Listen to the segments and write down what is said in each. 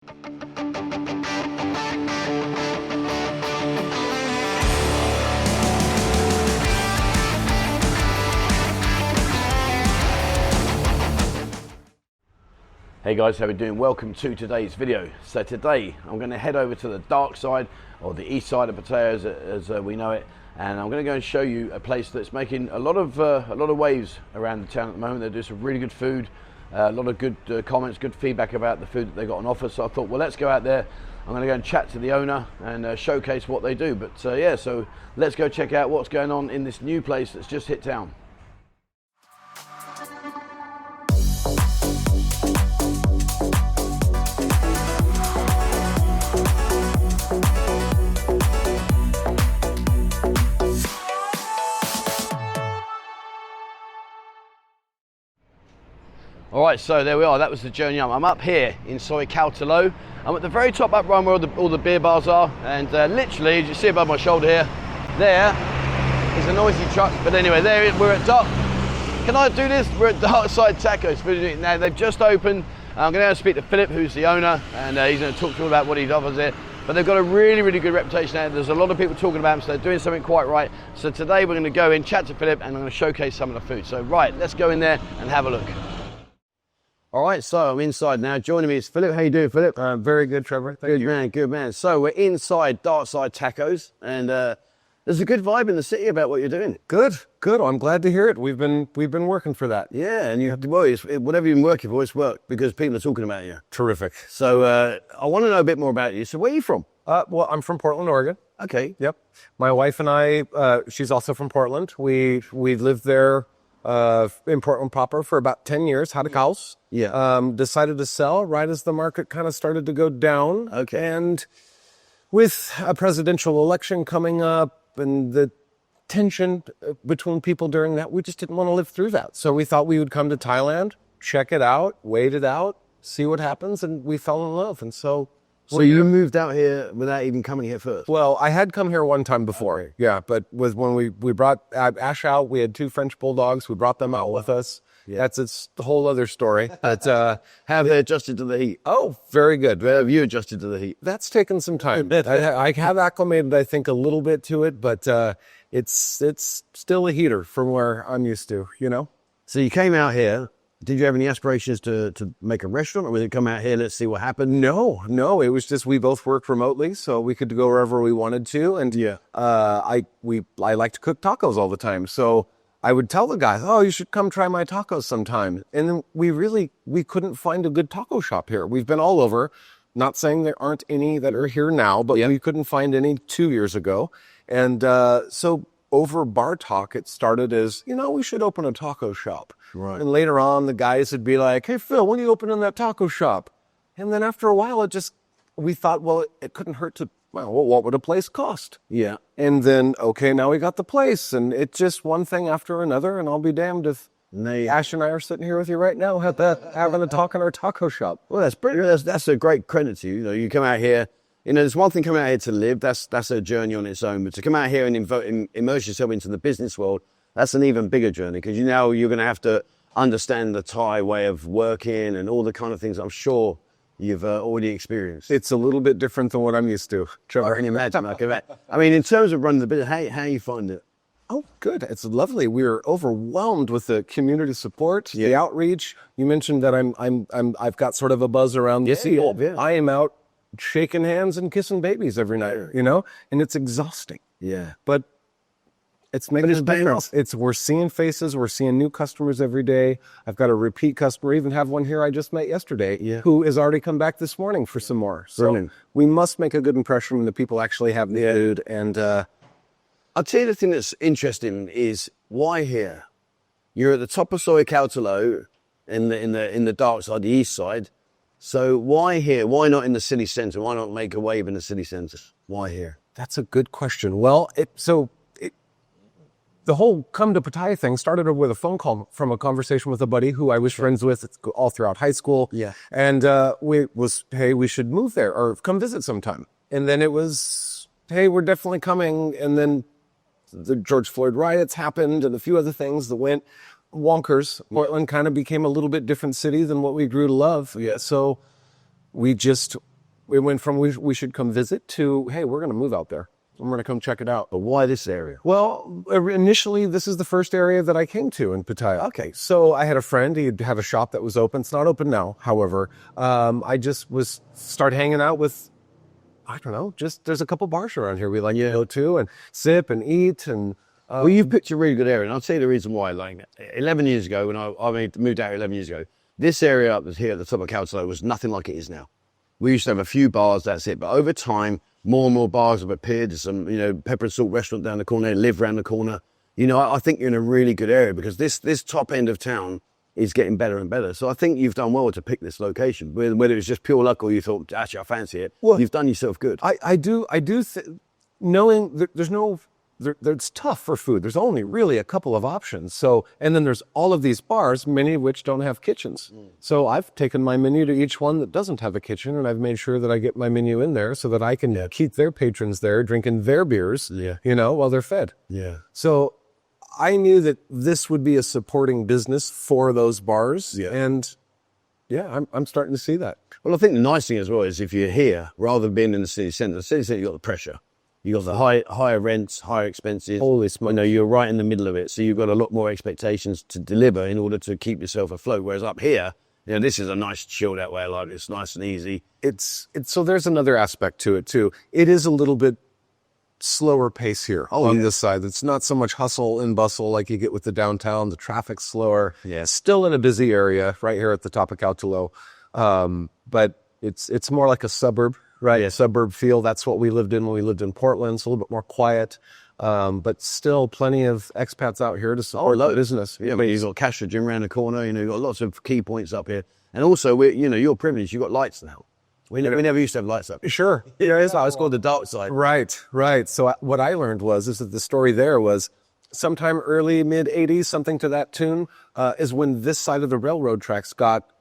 Hey guys, how are we doing? Welcome to today's video. So today I'm going to head over to the dark side, or the east side of Pattaya as we know it, and I'm going to go and show you a place that's making a lot of waves around the town at the moment. They do some really good food, a lot of good comments, good feedback about the food that they got on offer. So I thought, well, let's go out there. I'm going to go and chat to the owner and showcase what they do. But yeah, so let's go check out what's going on in this new place that's just hit town. All right, so there we are. That was the journey. I'm up here in Soikautalo. I'm at the very top up run where all the beer bars are, and literally, as you see above my shoulder here, there is a noisy truck. But anyway, there we're at Dark. Can I do this? We're at Darkside Tacos. Now they've just opened. I'm going to speak to Phillip, who's the owner, and he's going to talk to me about what he offers here. But they've got a really, really good reputation out there. There's a lot of people talking about them, so they're doing something quite right. So today we're going to go in, chat to Phillip, and I'm going to showcase some of the food. So right, let's go in there and have a look. All right, so I'm inside now. Joining me is Phillip. How you doing, Phillip? Very good, Trevor. Thank you. Good man. So we're inside Darkside Tacos, and there's a good vibe in the city about what you're doing. Good. I'm glad to hear it. We've been working for that. Yeah, and you have to worry. Whatever you've been working for, it's worked because people are talking about you. Terrific. So I want to know a bit more about you. So where are you from? Well, I'm from Portland, Oregon. Okay. Yep. My wife and I, she's also from Portland. We've lived there in Portland proper for about 10 years, had a house. Yeah. Decided to sell right as the market kind of started to go down. Okay. And with a presidential election coming up and the tension between people during that, we just didn't want to live through that. So we thought we would come to Thailand, check it out, wait it out, see what happens, and we fell in love. And so you moved out here without even coming here first? Well, I had come here one time before, yeah, but when we brought Ash out, we had 2 French bulldogs. We brought them out with us. Yeah. It's a whole other story. But have they adjusted to the heat? Oh, very good. Have you adjusted to the heat? That's taken some time. I have acclimated, I think, a little bit to it, but it's still a heater from where I'm used to, you know? So you came out here. Did you have any aspirations to make a restaurant, or would it come out here, let's see what happened? No, it was just we both worked remotely, so we could go wherever we wanted to. And yeah, I like to cook tacos all the time, so I would tell the guys, oh, you should come try my tacos sometime. And then we couldn't find a good taco shop here. We've been all over, not saying there aren't any that are here now, but we couldn't find any 2 years ago. And so over bar talk, it started as, we should open a taco shop. Right. And later on, the guys would be like, hey, Phil, when are you opening that taco shop? And then after a while, we thought, well, it couldn't hurt to, well, what would a place cost? Yeah. And then, okay, now we got the place. And it's just one thing after another. And I'll be damned if Ash and I are sitting here with you right now having a talk in our taco shop. Well, that's brilliant. That's a great credit to you. You come out here. There's one thing coming out here to live. That's a journey on its own. But to come out here and immerse yourself into the business world, that's an even bigger journey, because you're going to have to understand the Thai way of working and all the kind of things I'm sure you've already experienced. It's a little bit different than what I'm used to. I can imagine. I mean, in terms of running the business, how you find it? Oh, good. It's lovely. We're overwhelmed with the community support, the outreach. You mentioned that I've got sort of a buzz around the city. Yeah. I am out shaking hands and kissing babies every night, and it's exhausting. Yeah. But it's making a difference. We're seeing faces. We're seeing new customers every day. I've got a repeat customer. I even have one here I just met yesterday who has already come back this morning for some more. So we must make a good impression when the people actually have the food. And I'll tell you the thing that's interesting is, why here? You're at the top of Soikautalo in the dark side, the east side. So why here? Why not in the city centre? Why not make a wave in the city centre? Why here? That's a good question. Well, the whole come to Pattaya thing started with a phone call from a conversation with a buddy who I was friends with all throughout high school. Yeah. And hey, we should move there or come visit sometime. And then it was, hey, we're definitely coming. And then the George Floyd riots happened and a few other things that went wonkers. Portland kind of became a little bit different city than what we grew to love. Yeah. So we just we went from we should come visit to, hey, we're going to move out there. I'm going to come check it out. But why this area? Well, initially, this is the first area that I came to in Pattaya. Okay. So I had a friend. He had a shop that was open. It's not open now, however. I just started hanging out with, I don't know, just there's a couple bars around here we like to go to and sip and eat. And well, you've picked a really good area, and I'll tell you the reason why. Like 11 years ago, when I moved out 11 years ago, this area up here at the top of Caltalo was nothing like it is now. We used to have a few bars, that's it. But over time, more and more bars have appeared. There's some, pepper and salt restaurant down the corner, live around the corner. I think you're in a really good area because this top end of town is getting better and better. So I think you've done well to pick this location. Whether it's just pure luck or you thought, actually, I fancy it, you've done yourself good. I do knowing that it's tough for food. There's only really a couple of options. So, and then there's all of these bars, many of which don't have kitchens. So I've taken my menu to each one that doesn't have a kitchen, and I've made sure that I get my menu in there so that I can keep their patrons there drinking their beers, while they're fed. Yeah. So I knew that this would be a supporting business for those bars. Yeah. And I'm starting to see that. Well, I think the nice thing as well is if you're here, rather than being in the city centre, you've got the pressure. You've got the higher rents, higher expenses. Holy smokes. You're right in the middle of it. So you've got a lot more expectations to deliver in order to keep yourself afloat. Whereas up here, this is a nice chilled out way of life. It's nice and easy. So there's another aspect to it too. It is a little bit slower pace here on this side. It's not so much hustle and bustle like you get with the downtown. The traffic's slower. Yeah. Still in a busy area right here at the top of Caltalo. But it's more like a suburb. Right, a suburb feel. That's what we lived in when we lived in Portland. It's a little bit more quiet, but still plenty of expats out here to support the business. Yeah, but you've got Castro Gym around the corner. You've got lots of key points up here, and also you're privileged. You've got lights now. We never used to have lights up. Sure, it's called the Darkside. Right. So what I learned is that the story there was sometime early mid '80s, something to that tune, is when this side of the railroad tracks got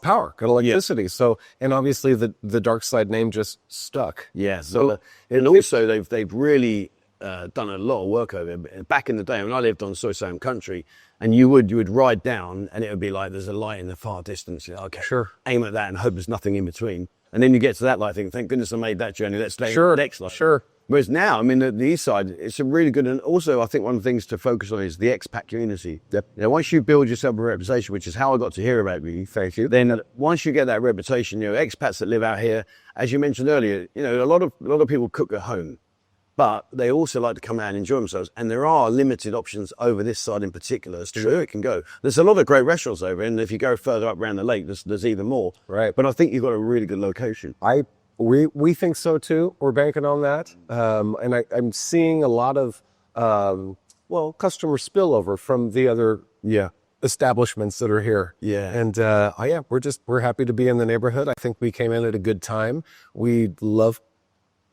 power, got electricity. So, and obviously the Darkside name just stuck. Yeah. So, and also they've really done a lot of work over it. Back in the day when I lived on Soy Sam country, and you would ride down, and it would be like there's a light in the far distance. You're like, okay, sure. Aim at that and hope there's nothing in between. And then you get to that light, think, thank goodness I made that journey. Let's stay next light. Sure. Whereas now, the east side, it's a really good, and also I think one of the things to focus on is the expat community. Yep. Once you build yourself a reputation, which is how I got to hear about you, thank you. Then once you get that reputation, expats that live out here, as you mentioned earlier, a lot of people cook at home, but they also like to come out and enjoy themselves. And there are limited options over this side in particular as to where it can go. There's a lot of great restaurants over, and if you go further up around the lake, there's even more. Right. But I think you've got a really good location. We think so too. We're banking on that. And I'm seeing a lot of, customer spillover from the other establishments that are here. Yeah. And we're happy to be in the neighborhood. I think we came in at a good time. We love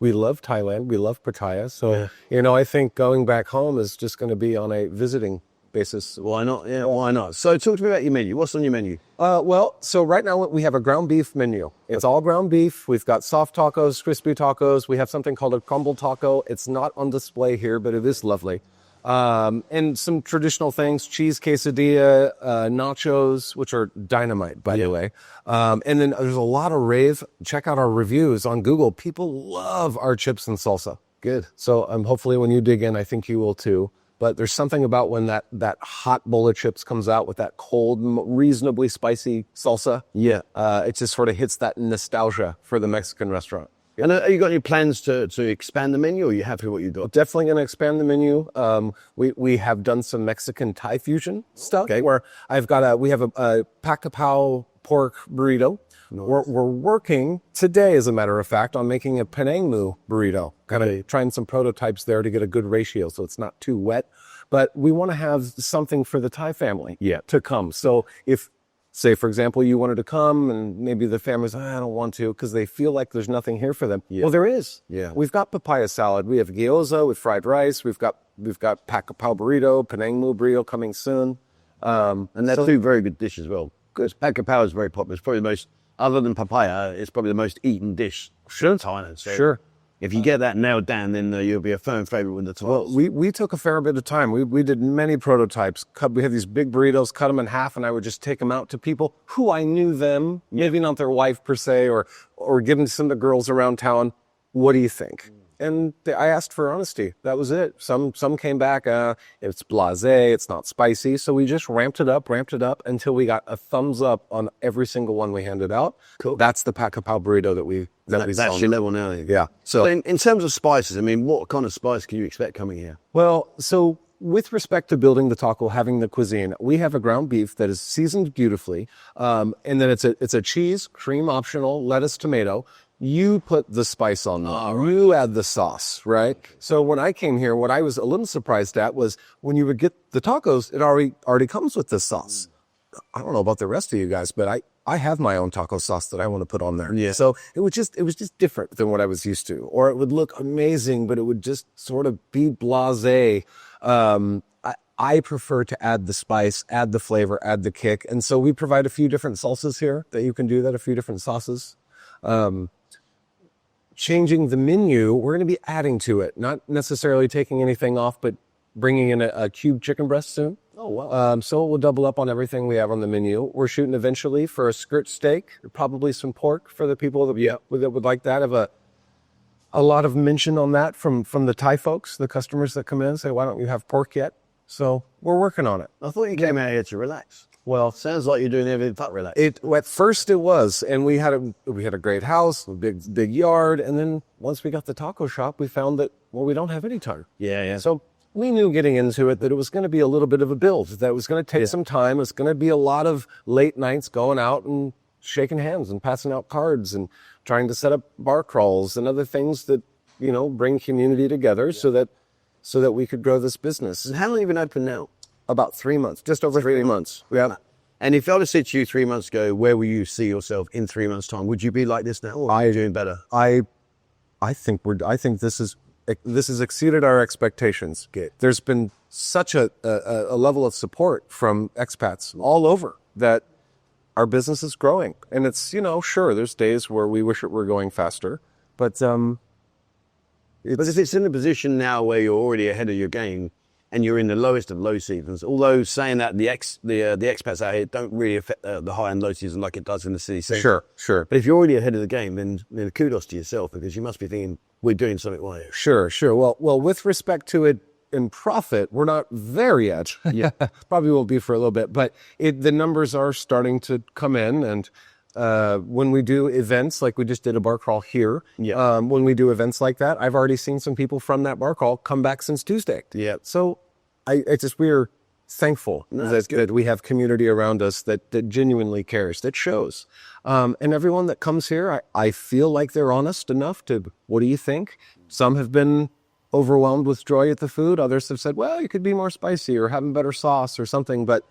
Thailand. We love Pattaya. So, I think going back home is just going to be on a visiting basis. Why not? Yeah, why not? So talk to me about your menu. What's on your menu? So right now we have a ground beef menu. It's all ground beef. We've got soft tacos, crispy tacos. We have something called a crumble taco. It's not on display here, but it is lovely. And some traditional things, cheese quesadilla, nachos, which are dynamite, by the way. And then there's a lot of rave. Check out our reviews on Google. People love our chips and salsa. Good. So hopefully when you dig in, I think you will too. But there's something about when that hot bowl of chips comes out with that cold, reasonably spicy salsa. Yeah. It just sort of hits that nostalgia for the Mexican restaurant. And have you got any plans to expand the menu, or are you happy with what you've got? Definitely going to expand the menu. We have done some Mexican Thai fusion stuff. Okay. Where we have a Pac-a-Pao pork burrito. Nice. We're working today, as a matter of fact, on making a Penang Mu burrito. Kind of trying some prototypes there to get a good ratio so it's not too wet. But we want to have something for the Thai family to come. So if, say, for example, you wanted to come and maybe the family's, I don't want to, because they feel like there's nothing here for them. Yeah. Well, there is. Yeah. We've got papaya salad. We have gyoza with fried rice. We've got Pac-a-Pao burrito, Penang Mu burrito coming soon. And they're two very good dishes as well. Good. Pac-a-Pao is very popular. It's probably the most, other than papaya, it's probably the most eaten dish in Thailand. So sure. If you get that nailed down, then you'll be a firm favorite with the Thais. Well, we took a fair bit of time. We did many prototypes. We had these big burritos, cut them in half, and I would just take them out to people who I knew them, maybe not their wife per se, or or give them to some of the girls around town. What do you think? And I asked for honesty. That was it. Some came back, it's blasé, it's not spicy. So we just ramped it up until we got a thumbs up on every single one we handed out. Cool. That's the Pat Kapow burrito that we That's your level now. Yeah. So in terms of spices, I mean, what kind of spice can you expect coming here? Well, so with respect to building the taco, having the cuisine, we have a ground beef that is seasoned beautifully, and then it's a cheese, cream optional, lettuce, tomato. You put the spice on them. You add the sauce, right? So when I came here, what I was a little surprised at was when you would get the tacos, it already comes with this sauce. I don't know about the rest of you guys, but I have my own taco sauce that I want to put on there. Yeah. So it was just different than what I was used to. Or it would look amazing, but it would just sort of be blasé. I prefer to add the spice, add the flavor, add the kick. And so we provide a few different salsas here that you can do that, a few different sauces. Changing the menu, we're going to be adding to it, not necessarily taking anything off, but bringing in a cubed chicken breast soon. Oh, wow. So we'll double up on everything we have on the menu. We're shooting eventually for a skirt steak, probably some pork for the people that would like that. I have a lot of mention on that from the Thai folks, the customers that come in say, why don't you have pork yet? So we're working on it. I thought you came out here to relax. Well, Sounds like you're doing everything but relax. at first it was, and we had a great house, a big yard, and then once we got the taco shop, we found that we don't have any time. Yeah. So we knew getting into it that it was going to be a little bit of a build, that it was going to take some time. It's going to be a lot of late nights going out and shaking hands and passing out cards and trying to set up bar crawls and other things that bring community together so that we could grow this business. And how long have you been open now? About 3 months, just over 3 months. Yeah. And if I would have said to you 3 months ago, where will you see yourself in 3 months' time? Would you be like this now, or are you doing better? I think this has exceeded our expectations. Good. There's been such a level of support from expats all over that our business is growing. And it's, sure, there's days where we wish it were going faster, but if it's in a position now where you're already ahead of your game and you're in the lowest of low seasons, although saying that the expats out here don't really affect the high and low season like it does in the city centre. Sure. But if you're already ahead of the game, then kudos to yourself, because you must be thinking, we're doing something right here. Sure. Well, with respect to it in profit, we're not there yet. Yeah. Probably will be for a little bit, but the numbers are starting to come in. And when we do events, like we just did a bar crawl here, when we do events like that, I've already seen some people from that bar crawl come back since Tuesday. Yeah. So we're thankful that we have community around us that genuinely cares, that shows. And everyone that comes here, I feel like they're honest enough to, what do you think? Some have been overwhelmed with joy at the food. Others have said, well, you could be more spicy or having better sauce or something. But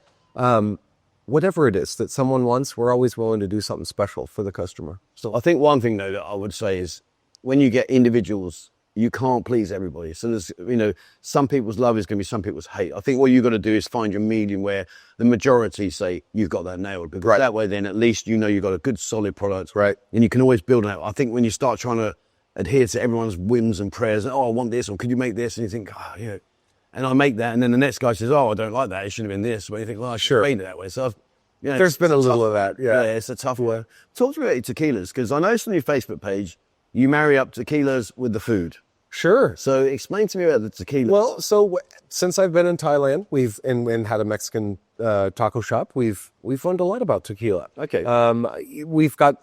whatever it is that someone wants, we're always willing to do something special for the customer. So I think one thing, though, that I would say is when you get individuals, you can't please everybody. So there's, some people's love is going to be some people's hate. I think what you've got to do is find your medium where the majority say you've got that nailed. Because that way, then at least you've got a good solid product. Right. And you can always build on it. I think when you start trying to adhere to everyone's whims and prayers, I want this, or could you make this? And you think, and I make that. And then the next guy says, I don't like that. It should have been this. But you think, I should have made it that way. So there's been a little of that. Yeah, it's a tough one. Talk to me about your tequilas, because I noticed on your Facebook page, you marry up tequilas with the food. Sure. So explain to me about the tequila. Well, so since I've been in Thailand, we've and had a Mexican taco shop, we've learned a lot about tequila. Okay. We've got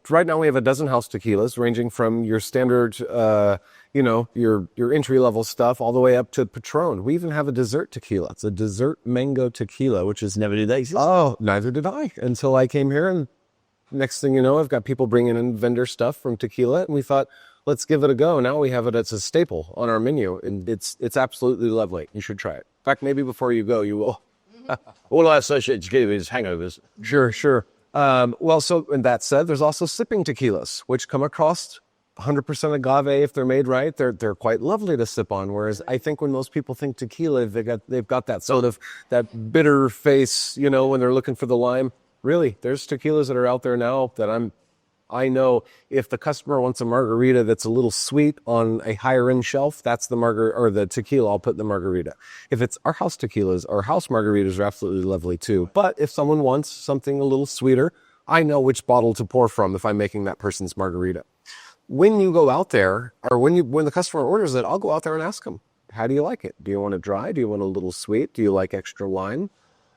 right now we have a dozen house tequilas, ranging from your standard, your entry level stuff, all the way up to Patron. We even have a dessert tequila. It's a dessert mango tequila, which is never did that exist. Oh, neither did I until I came here. And next thing you know, I've got people bringing in vendor stuff from tequila, and we thought, let's give it a go. Now we have it as a staple on our menu, and it's absolutely lovely. You should try it. In fact, maybe before you go, you will. All I associate tequila with is hangovers. Sure. So in that said, there's also sipping tequilas, which come across 100% agave. If they're made right, they're quite lovely to sip on. Whereas I think when most people think tequila, they've got that sort of that bitter face, when they're looking for the lime. Really, there's tequilas that are out there now that I know if the customer wants a margarita that's a little sweet on a higher end shelf, that's the tequila I'll put in the margarita. If it's our house tequilas, our house margaritas are absolutely lovely too. But if someone wants something a little sweeter, I know which bottle to pour from if I'm making that person's margarita. When you go out there, or when the customer orders it, I'll go out there and ask them, how do you like it? Do you want it dry? Do you want a little sweet? Do you like extra lime?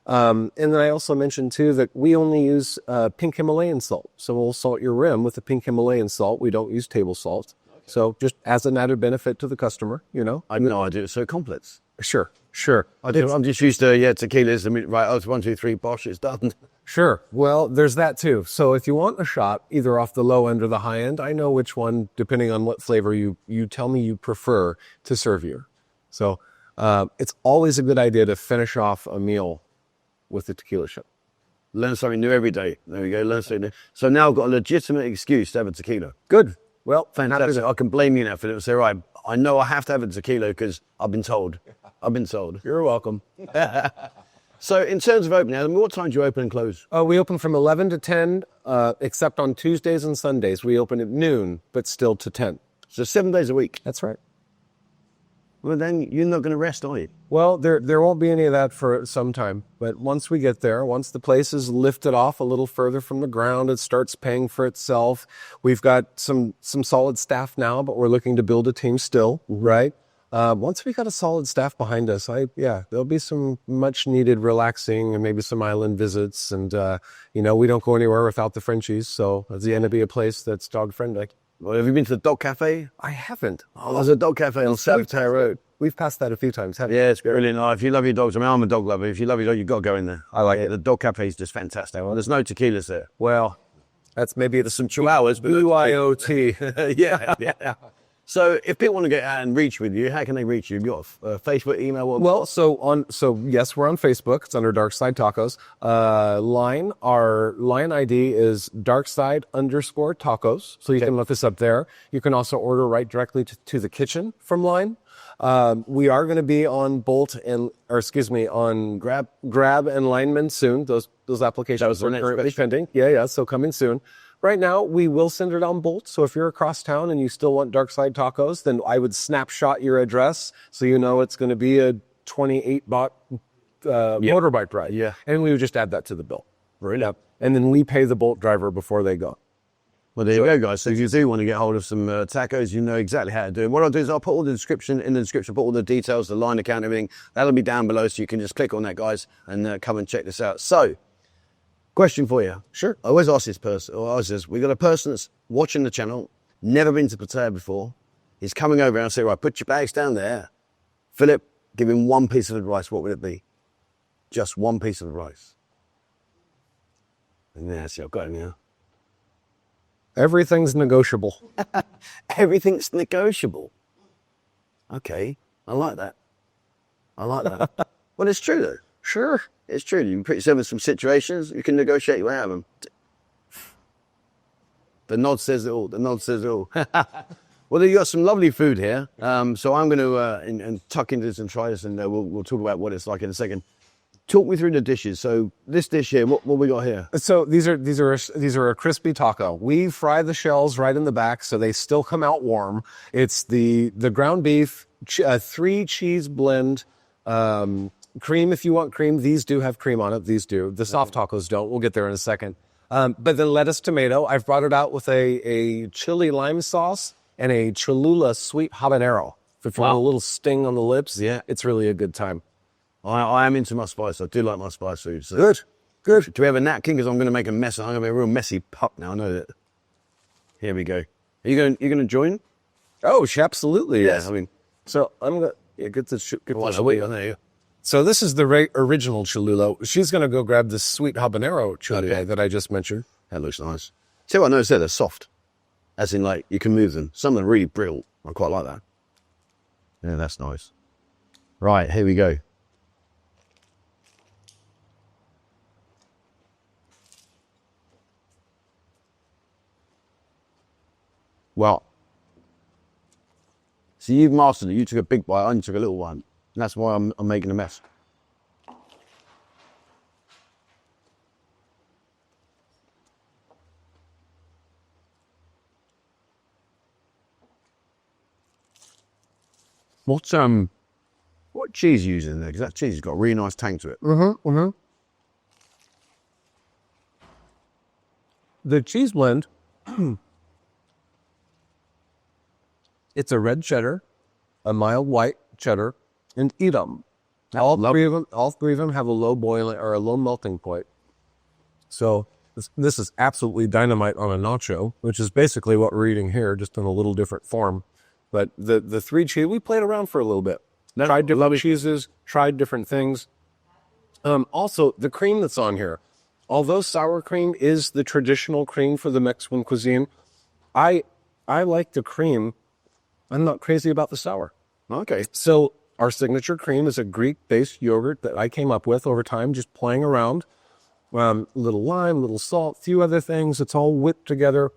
And then I also mentioned too that we only use pink Himalayan salt. So we'll salt your rim with the pink Himalayan salt. We don't use table salt. Okay. So just as an added benefit to the customer, you know. I know I do it so complex. Sure. I'm just used to, tequilas. I mean, right, it's 1, 2, 3, bosh, it's done. Sure. Well, there's that too. So if you want a shot, either off the low end or the high end, I know which one, depending on what flavor you tell me you prefer to serve you. So it's always a good idea to finish off a meal with the tequila shot. Learn something new every day. There we go, learn something new. So now I've got a legitimate excuse to have a tequila. Good. Well, fantastic. I can blame you now, Phillip, and say, right, I know I have to have a tequila because I've been told. You're welcome. So in terms of opening, Adam, what time do you open and close? We open from 11 to 10, except on Tuesdays and Sundays. We open at noon, but still to 10. So 7 days a week? That's right. Well, then you're not going to rest, are you? Well, there won't be any of that for some time. But once we get there, once the place is lifted off a little further from the ground, it starts paying for itself. We've got some solid staff now, but we're looking to build a team still, right? Once we got a solid staff behind us, there'll be some much needed relaxing and maybe some island visits. And, we don't go anywhere without the Frenchies. So it's going to be a place that's dog friendly. Well, have you been to the dog cafe? I haven't. Oh, there's a dog cafe on Pattaya Road. We've passed that a few times, haven't we? Yeah, it's brilliant. If you love your dogs, I'm a dog lover. If you love your dog, you've got to go in there. I like it. The dog cafe is just fantastic. Well, there's no tequilas there. Well, that's maybe there's some chihuahuas. BYOT. Yeah. So if people want to get out and reach with you, how can they reach you? You've got a Facebook, email? Yes, we're on Facebook. It's under Darkside Tacos. Our line ID is Darkside_Tacos. So you can look us up there. You can also order right directly to the kitchen from Line. We are going to be on on Grab and Lineman soon. Those applications are currently pending. Yeah. So coming soon. Right now, we will send it on Bolt. So if you're across town and you still want Darkside Tacos, then I would snapshot your address so you know it's going to be a 28-baht motorbike ride. Yeah. And we would just add that to the bill. Brilliant. And then we pay the Bolt driver before they go. Well, there you go, guys. So if you do want to get hold of some tacos, you know exactly how to do it. What I'll do is I'll put all the description in the description, put all the details, the line account, everything. That'll be down below, so you can just click on that, guys, and come and check this out. So, question for you. Sure. I always ask this person, we got a person that's watching the channel, never been to Pattaya before. He's coming over and I say, right, put your bags down there. Phillip, give him one piece of advice. What would it be? Just one piece of advice. And that's it. I've got it now. Everything's negotiable. Everything's negotiable. Okay. I like that. Well, it's true, though. Sure. It's true. You can put yourself in some situations, you can negotiate your way out of them. The nod says it all. Well, you got some lovely food here. So I'm going to and tuck into this and try this, and we'll talk about what it's like in a second. Talk me through the dishes. So this dish here, what we got here? So these are a crispy taco. We fry the shells right in the back, so they still come out warm. It's the ground beef, 3 cheese blend. Cream if you want cream. These do have cream on it. These do. The soft tacos don't. We'll get there in a second. But then lettuce, tomato. I've brought it out with a chili lime sauce and a Cholula sweet habanero. If you want a little sting on the lips, it's really a good time. I am into my spice. I do like my spice food. So. Good. Do we have a napkin? Because I'm going to make a mess. I'm going to be a real messy pup now. I know that. Here we go. Are you going to join? Oh, absolutely. Yeah. Yes. I mean, so I'm going to get this. Wait. So this is the original Cholula. She's going to go grab the sweet habanero Cholula that I just mentioned. That looks nice. See what I noticed there? They're soft. As in, like, you can move them. Some of them are really brittle. I quite like that. Yeah, that's nice. Right, here we go. Well, so you've mastered it. You took a big bite, I only took a little one. And that's why I'm making a mess. What cheese are you using there? Because that cheese has got a really nice tang to it. the cheese blend, it's a red cheddar, a mild white cheddar, and Edam. All three of them have a low boiling or a low melting point. So this is absolutely dynamite on a nacho, which is basically what we're eating here, just in a little different form. But the three cheese, we played around for a little bit. Tried different cheeses, tried different things. Also, the cream that's on here, although sour cream is the traditional cream for the Mexican cuisine, I like the cream. I'm not crazy about the sour. Okay. So our signature cream is a Greek-based yogurt that I came up with over time, just playing around. Little lime, little salt, few other things. It's all whipped together.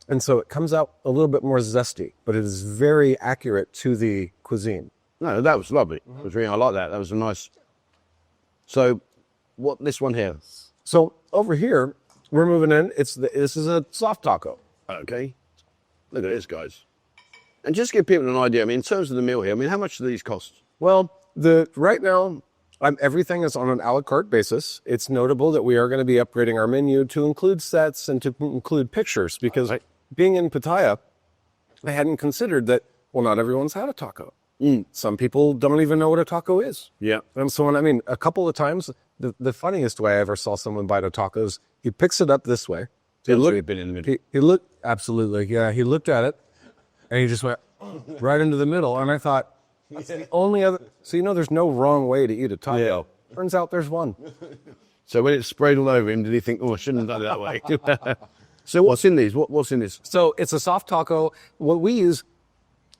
And so it comes out a little bit more zesty, but it is very accurate to the cuisine. No, that was lovely. It was really, I like that. That was a nice. So, what this one here? So over here, we're moving in. This is a soft taco. Okay. Look at this, guys. And just give people an idea. I mean, in terms of the meal here, I mean, how much do these cost? Well, right now, everything is on an a la carte basis. It's notable that we are going to be upgrading our menu to include sets and to include pictures because being in Pattaya, I hadn't considered that, well, not everyone's had a taco. Some people don't even know what a taco is. Yeah. And so, a couple of times, the funniest way I ever saw someone bite a taco is he picks it up this way. He looked, absolutely, yeah. He looked at it, and he just went right into the middle. And I thought, that's the only other. So, there's no wrong way to eat a taco. Yeah. Turns out there's one. So when it sprayed all over him, did he think, oh, I shouldn't have done it that way? So what's in these? What's in this? So it's a soft taco. What we use,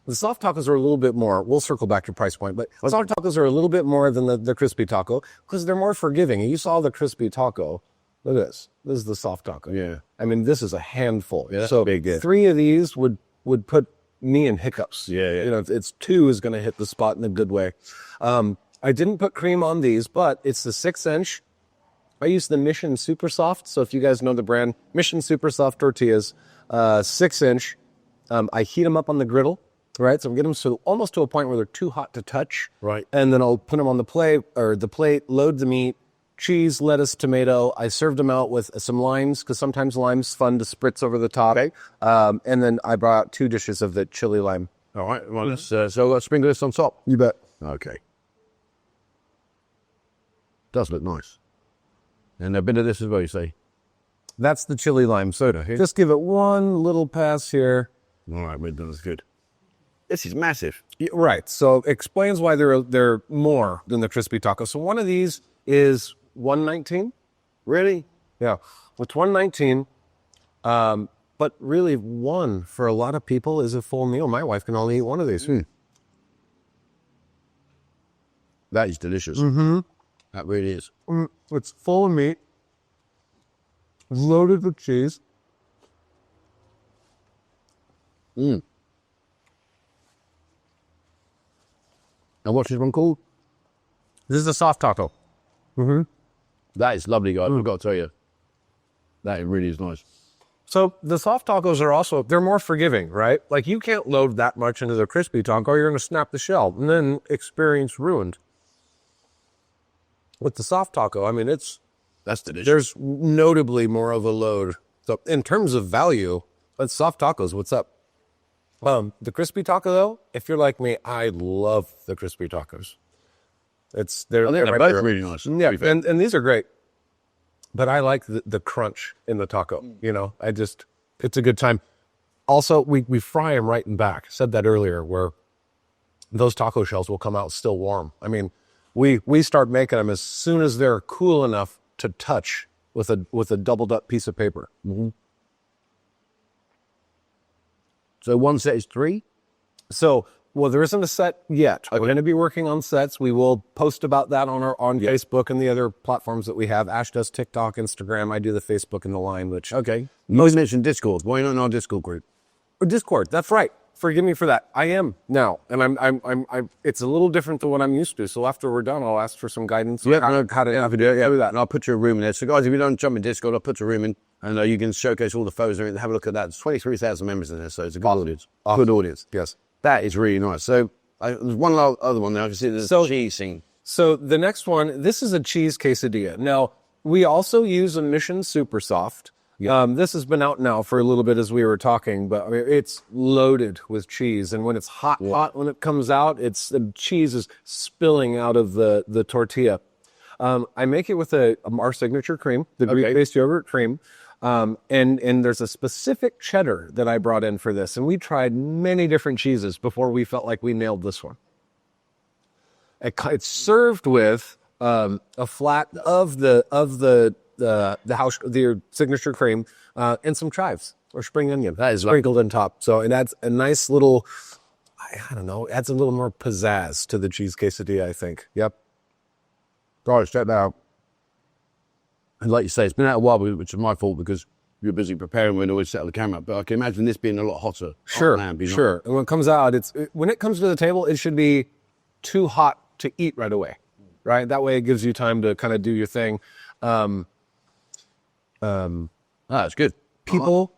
the soft tacos are a little bit more. We'll circle back to price point, but soft tacos are a little bit more than the crispy taco because they're more forgiving. You saw the crispy taco. Look at this. This is the soft taco. Yeah. This is a handful. Yeah, so big, yeah. 3 of these would put me in hiccups. Yeah. It's 2 is going to hit the spot in a good way. I didn't put cream on these, but it's the 6-inch. I use the Mission Super Soft. So if you guys know the brand, Mission Super Soft tortillas, 6-inch. I heat them up on the griddle, right? So I get them almost to a point where they're too hot to touch. Right. And then I'll put them on the plate, load the meat, cheese, lettuce, tomato. I served them out with some limes because sometimes lime's fun to spritz over the top. Okay. And then I brought out 2 dishes of the chili lime. All right. Well, let's, so let's sprinkle this on top. You bet. Okay. Does look nice. And a bit of this as well, you say? That's the chili lime soda. Just give it one little pass here. All right, that's good. This is massive. Right. So explains why they're more than the crispy taco. So one of these is $119. Really? Yeah. It's $119. But really, one for a lot of people is a full meal. My wife can only eat one of these. That is delicious. That really is. It's full of meat, loaded with cheese. And what's this one called? This is a soft taco. That is lovely, guys. I've got to tell you. That really is nice. So the soft tacos are they're more forgiving, right? Like you can't load that much into the crispy taco. You're going to snap the shell and then experience ruined. With the soft taco, that's delicious. There's notably more of a load. So in terms of value, that's soft tacos. What's up? The crispy taco, though, if you're like me, I love the crispy tacos. They're both really nice. Yeah, and these are great. But I like the crunch in the taco. It's a good time. Also, we fry them right and back. I said that earlier, where those taco shells will come out still warm. We start making them as soon as they're cool enough to touch with a doubled up piece of paper. So one set is 3? So, there isn't a set yet. Okay. We're going to be working on sets. We will post about that on Facebook and the other platforms that we have. Ash does TikTok, Instagram. I do the Facebook and the Line, which... Okay. You mentioned Discord. Why not in our Discord group? Discord, that's right. Forgive me for that. I am now, and I'm. It's a little different than what I'm used to. So after we're done, I'll ask for some guidance. How to do it. Yeah, do that, and I'll put you a room in there. So guys, if you don't jump in Discord, I'll put you a room in, and you can showcase all the photos and have a look at that. There's 23,000 members in there, so it's a good audience. Good audience. Yes, that is really nice. So there's one other one there. I can see there's cheese thing. So the next one, this is a cheese quesadilla. Now we also use a Mission Super Soft. This has been out now for a little bit as we were talking, but I mean, it's loaded with cheese. And when it's hot, when it comes out, the cheese is spilling out of the tortilla. I make it with our signature cream, the Greek-based yogurt cream. And there's a specific cheddar that I brought in for this. And we tried many different cheeses before we felt like we nailed this one. It's served with a flat of the signature cream and some chives or spring onion. That is sprinkled on top. So it adds a nice little, I don't know, adds a little more pizzazz to the cheese quesadilla, I think. Yep. Guys, check that out. And like you say, it's been out a while, which is my fault because you're busy preparing when I always set the camera. But I can imagine this being a lot hotter. Sure. And when it comes out, when it comes to the table, it should be too hot to eat right away. Right? That way it gives you time to kind of do your thing. That's good.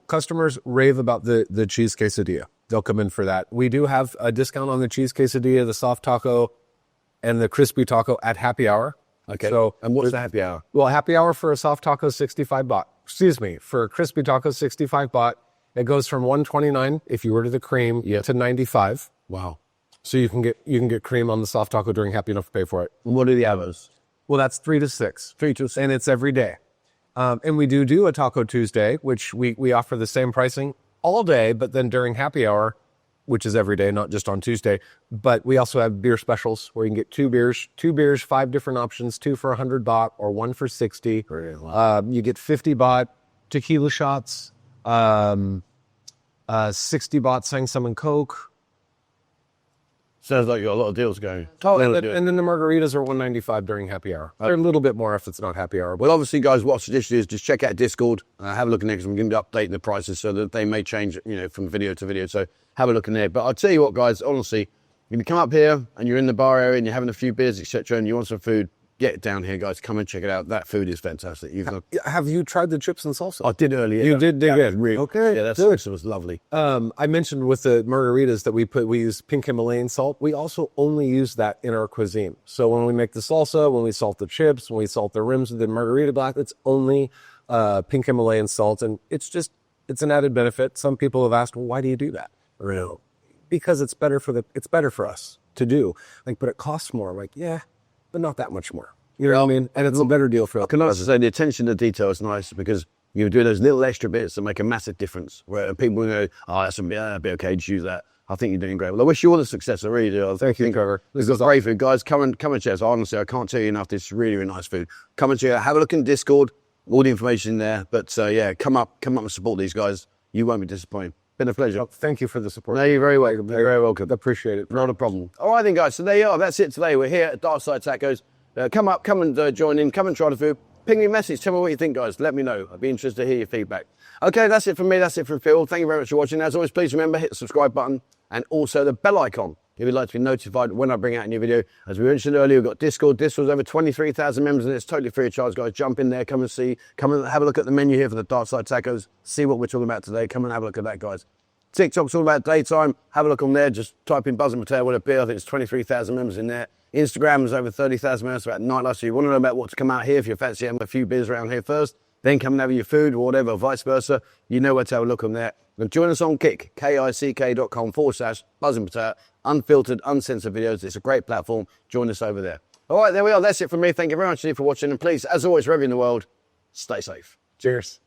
Customers rave about the cheese quesadilla. They'll come in for that. We do have a discount on the cheese quesadilla, the soft taco, and the crispy taco at happy hour. Okay. So, and what's the happy hour? Well, happy hour for a soft taco, 65 baht. Excuse me, for a crispy taco, 65 baht. It goes from 129 if you order the cream to 95. Wow. So you can get cream on the soft taco during happy enough to pay for it. And what are the hours? Well, that's 3 to 6. 3 to 6. And it's every day. And we do a Taco Tuesday, which we offer the same pricing all day, but then during happy hour, which is every day, not just on Tuesday. But we also have beer specials where you can get 2 beers, 5 different options, 2 for 100 baht or 1 for 60. Wow. You get 50 baht tequila shots, 60 baht Sang Sum and Coke. Sounds like you got a lot of deals going. Oh, and then the margaritas are 195 during happy hour. They're a little bit more if it's not happy hour. Well, obviously, guys, what I suggest is just check out Discord. Have a look in there because I'm going to be updating the prices so that they may change, from video to video. So have a look in there. But I'll tell you what, guys, honestly, if you come up here and you're in the bar area and you're having a few beers, etc., and you want some food, get down here, guys. Come and check it out. That food is fantastic. Have you tried the chips and salsa? I did earlier. You did dig in. Really, okay. Yeah, that was lovely. I mentioned with the margaritas that we use pink Himalayan salt. We also only use that in our cuisine. So when we make the salsa, when we salt the chips, when we salt the rims of the margarita black, it's only pink Himalayan salt. And it's an added benefit. Some people have asked, well, why do you do that? Real. Because it's better for us to do. But it costs more. I'm like, yeah, but not that much more. You know what I mean? And it's a better deal for us. Can I also say the attention to detail is nice because you do those little extra bits that make a massive difference. Where people go, that'd be okay, just use that. I think you're doing great. Well, I wish you all the success. I really do. Thank you, Trevor. This is great food, guys. Come and check us. Honestly, I can't tell you enough. This is really, really nice food. Come and check it out. Have a look in Discord. All the information in there. But come up and support these guys. You won't be disappointed. Been a pleasure. Oh, thank you for the support. No, you're very welcome. You're very welcome. Appreciate it. Not a problem. All right then, guys. So there you are. That's it today. We're here at Darkside Tacos. Come and join in. Come and try the food. Ping me a message. Tell me what you think, guys. Let me know. I'd be interested to hear your feedback. Okay, that's it from me. That's it from Phil. Thank you very much for watching. As always, please remember, hit the subscribe button and also the bell icon if you'd like to be notified when I bring out a new video. As we mentioned earlier, we've got Discord. Discord's over 23,000 members and it's totally free of charge, guys. Jump in there. Come and have a look at the menu here for the Darkside Tacos. See what we're talking about today. Come and have a look at that, guys. TikTok's all about daytime. Have a look on there. Just type in Buzz and Pattaya, what a beer. I think it's 23,000 members in there. Instagram is over 30,000 members, about nightlife. So you want to know about what to come out here if you fancy having a few beers around here first, then come and have your food or whatever, vice versa. You know where to have a look on there. And join us on Kick, kick.com/Buzz and Pattaya. Unfiltered, uncensored videos. It's a great platform. Join us over there. All right, there we are. That's it from me. Thank you very much for watching. And please, as always, wherever you're in the world, stay safe. Cheers.